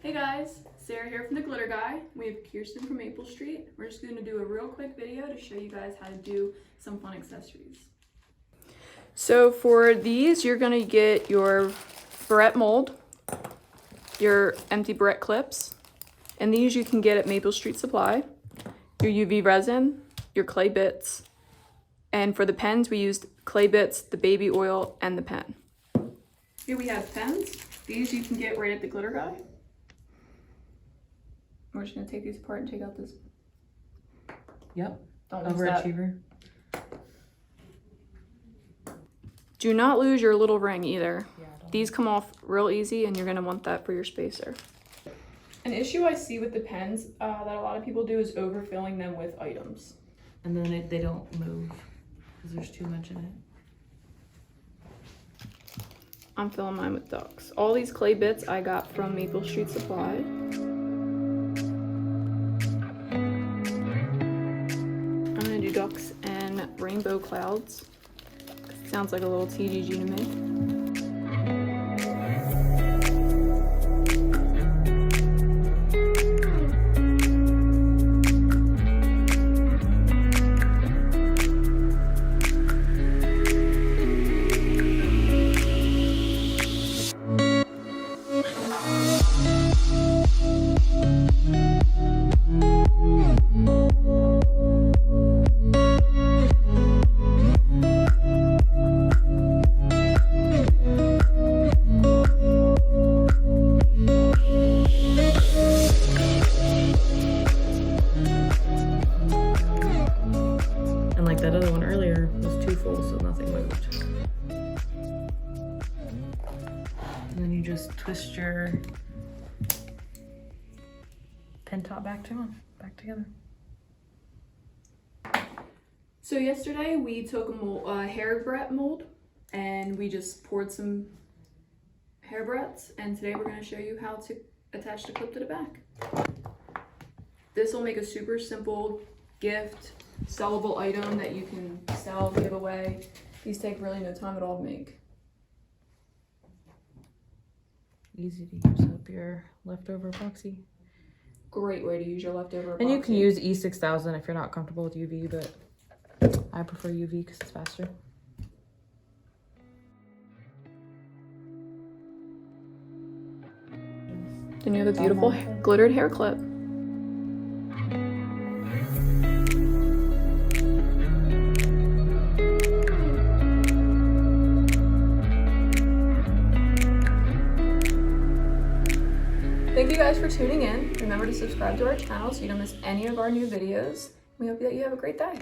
Hey guys, Sarah here from the Glitter Guy. We have Kirsten from Maple Street. We're just going to do a real quick video to show you guys how to do some fun accessories. So for these, you're going to get your barrette mold, your empty barrette clips, and these you can get at Maple Street Supply, your UV resin, your clay bits, and for the pens we used clay bits, the baby oil, and the pen. Here we have pens. These you can get right at the Glitter Guy. We're just gonna take these apart and take out this. Yep. Don't lose that. Overachiever. Do not lose your little ring either. Yeah, These come off real easy and you're gonna want that for your spacer. An issue I see with the pens that a lot of people do is overfilling them with items. And then they don't move because there's too much in it. I'm filling mine with ducks. All these clay bits I got from Maple Street Supply. I'm gonna do ducks and rainbow clouds. It sounds like a little TGG to me. Like that other one earlier was too full, so nothing moved. And then you just twist your pen top back together. So yesterday we took a hair barrette mold and we just poured some hair barrettes, and today we're going to show you how to attach the clip to the back. This will make a super simple gift, sellable item that you can sell, give away. These take really no time at all to make. Easy to use up your leftover epoxy. Great way to use your leftover epoxy. And you can use E6000 if you're not comfortable with UV, but I prefer UV because it's faster. Then you have a beautiful glittered hair clip. Thank you guys for tuning in. Remember to subscribe to our channel so you don't miss any of our new videos. We hope that you have a great day.